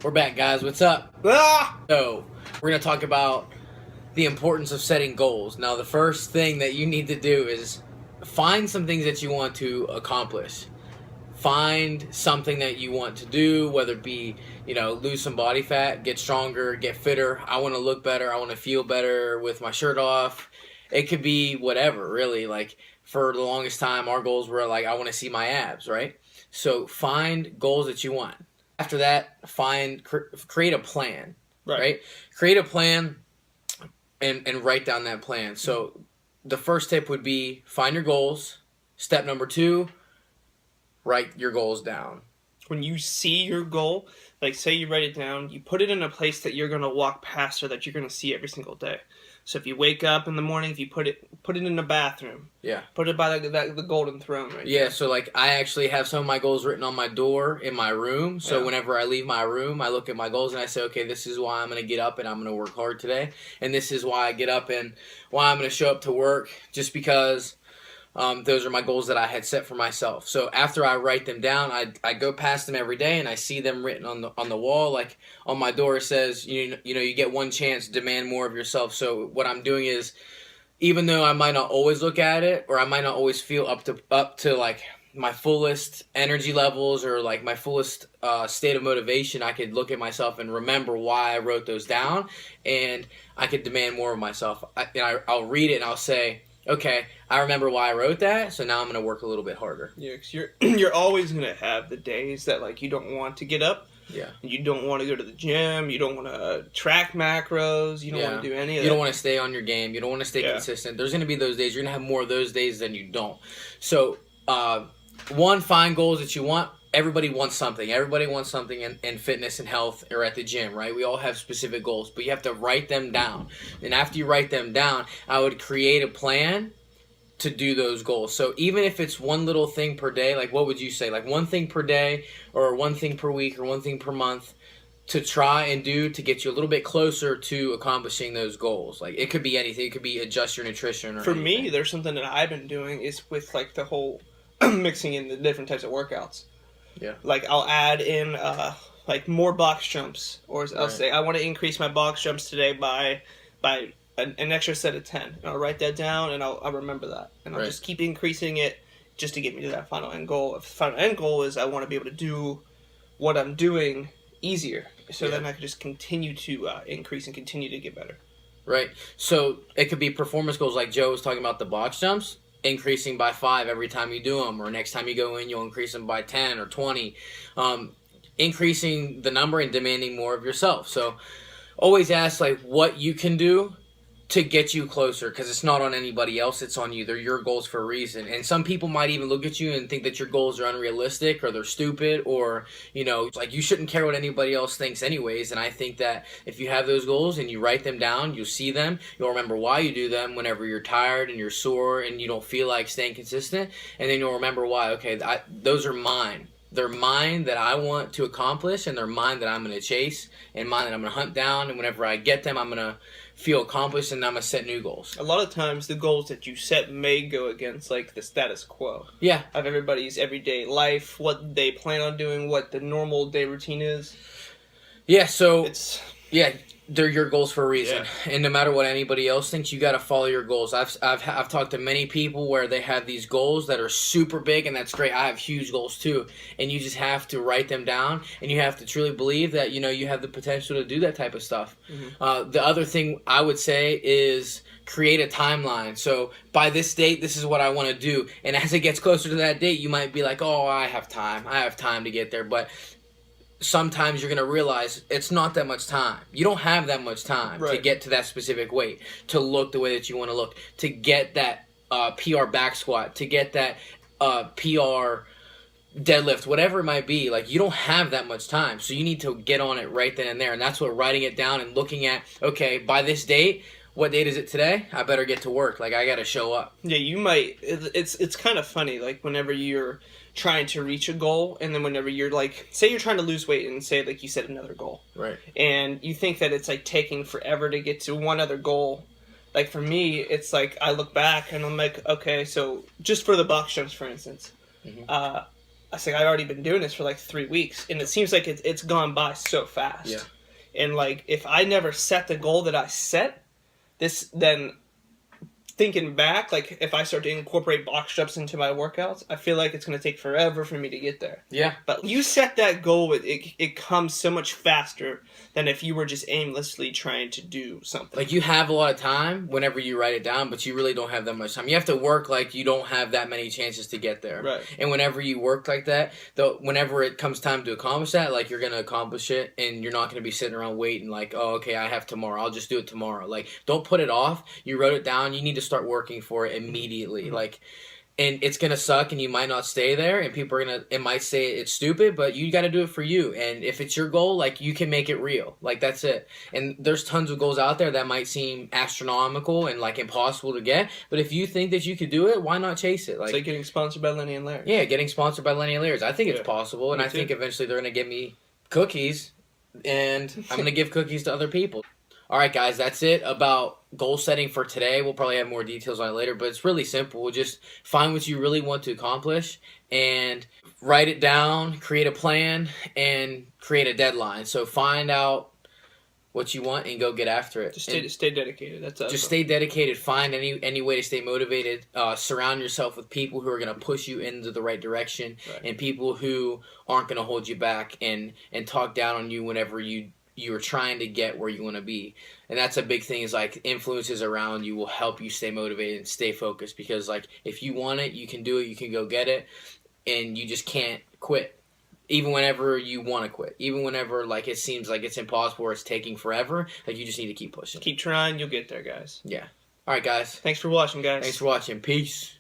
We're back, guys. What's up? Ah! So, we're going to talk about the importance of setting goals. Now, the first thing that you need to do is find some things that you want to accomplish. Find something that you want to do, whether it be, lose some body fat, get stronger, get fitter. I want to look better. I want to feel better with my shirt off. It could be whatever, really. Like, for the longest time, our goals were like, I want to see my abs, right? So, find goals that you want. After that, create a plan, right? Create a plan and write down that plan. So the first tip would be find your goals. Step number 2, write your goals down. When you see your goal, like say you write it down, you put it in a place that you're going to walk past or that you're going to see every single day. So if you wake up in the morning, if you put it in the bathroom. Yeah. Put it by the golden throne right Yeah, there. so like I actually have some of my goals written on my door in my room. So whenever I leave my room, I look at my goals and I say, okay, this is why I'm going to get up and I'm going to work hard today. And this is why I get up and why I'm going to show up to work, just because those are my goals that I had set for myself. So after I write them down, I go past them every day and I see them written on the wall. Like on my door it says, you get one chance, demand more of yourself. So what I'm doing is, even though I might not always look at it, or I might not always feel up to like my fullest energy levels or like my fullest state of motivation, I could look at myself and remember why I wrote those down, and I could demand more of myself. I'll read it and I'll say, okay, I remember why I wrote that, so now I'm going to work a little bit harder. Yeah, because you're always going to have the days that like you don't want to get up. Yeah. You don't want to go to the gym. You don't want to track macros. You don't want to do any of that. You don't want to stay on your game. You don't want to stay consistent. There's going to be those days. You're going to have more of those days than you don't. So, find goals that you want. Everybody wants something. Everybody wants something in fitness and health or at the gym, right? We all have specific goals, but you have to write them down. And after you write them down, I would create a plan to do those goals. So even if it's one little thing per day, like what would you say? Like one thing per day or one thing per week or one thing per month to try and do to get you a little bit closer to accomplishing those goals. Like it could be anything. It could be adjust your nutrition or For anything. me, there's something that I've been doing is with like the whole mixing in the different types of workouts. Yeah. Like I'll add in like more box jumps, or I'll say I want to increase my box jumps today by an extra set of 10. And I'll write that down and I'll remember that. And I'll just keep increasing it just to get me to that final end goal. If the final end goal is I want to be able to do what I'm doing easier. So then I can just continue to increase and continue to get better. Right. So it could be performance goals like Joe was talking about the box jumps, increasing by 5 every time you do them, or next time you go in, you'll increase them by 10 or 20. Increasing the number and demanding more of yourself. So always ask like what you can do to get you closer, because it's not on anybody else, it's on you. They're your goals for a reason. And some people might even look at you and think that your goals are unrealistic or they're stupid, or like you shouldn't care what anybody else thinks anyways. And I think that if you have those goals and you write them down, you'll see them, you'll remember why you do them whenever you're tired and you're sore and you don't feel like staying consistent, and then you'll remember why, okay, those are mine. They're mine that I want to accomplish, and they're mine that I'm going to chase, and mine that I'm going to hunt down, and whenever I get them, I'm going to feel accomplished, and I'm going to set new goals. A lot of times, the goals that you set may go against, like, the status quo. Yeah. Of everybody's everyday life, what they plan on doing, what the normal day routine is. Yeah, so... they're your goals for a reason, and no matter what anybody else thinks, you got to follow your goals. I've talked to many people where they have these goals that are super big, and that's great. I have huge goals too, and you just have to write them down, and you have to truly believe that you have the potential to do that type of stuff. Mm-hmm. The other thing I would say is create a timeline. So by this date, this is what I want to do, and as it gets closer to that date, you might be like, oh, I have time to get there, but sometimes you're going to realize it's not that much time. You don't have that much time to get to that specific weight, to look the way that you want to look, to get that PR back squat, to get that PR deadlift, whatever it might be. Like, you don't have that much time, so you need to get on it right then and there. And that's what writing it down and looking at, okay, by this date, what date is it today? I better get to work. Like, I got to show up. Yeah, you might. It's kind of funny, like, whenever you're trying to reach a goal, and then whenever you're like, say you're trying to lose weight and say like you set another goal, right, and you think that it's like taking forever to get to one other goal. Like for me, it's like I look back and I'm like, okay, so just for the box jumps, for instance, I think I've already been doing this for like 3 weeks, and it seems like it's gone by so fast. Yeah. And like, if I never set the goal that I set, then thinking back, like if I start to incorporate box jumps into my workouts, I feel like it's going to take forever for me to get there. Yeah. But you set that goal, it comes so much faster than if you were just aimlessly trying to do something. Like, you have a lot of time whenever you write it down, but you really don't have that much time. You have to work like you don't have that many chances to get there. Right. And whenever you work like that, though, whenever it comes time to accomplish that, like, you're going to accomplish it, and you're not going to be sitting around waiting like, oh, okay, I have tomorrow. I'll just do it tomorrow. Like, don't put it off. You wrote it down. You need to start working for it immediately. Mm-hmm. Like, and it's going to suck, and you might not stay there, and people are going to, it might say it's stupid, but you got to do it for you. And if it's your goal, like, you can make it real. Like, that's it. And there's tons of goals out there that might seem astronomical and, like, impossible to get, but if you think that you could do it, why not chase it? Like, it's like getting sponsored by Lenny and Larry. Yeah, getting sponsored by Lenny and Larry's. I think it's possible, and Me I think too. eventually they're going to give me cookies, and I'm going to give cookies to other people. All right, guys, that's it about goal setting for today. We'll probably have more details on it later, but it's really simple. We'll just find what you really want to accomplish and write it down, create a plan, and create a deadline. So find out what you want and go get after it. Just stay dedicated. That's just stay dedicated. Find any way to stay motivated. Surround yourself with people who are going to push you into the right direction, and people who aren't going to hold you back and talk down on you whenever you're trying to get where you want to be. And that's a big thing, is like influences around you will help you stay motivated and stay focused, because like if you want it, you can do it, you can go get it, and you just can't quit. Even whenever you want to quit, even whenever like it seems like it's impossible or it's taking forever, like you just need to keep pushing. Keep trying, you'll get there, guys. Yeah. All right, guys. Thanks for watching, guys. Thanks for watching. Peace.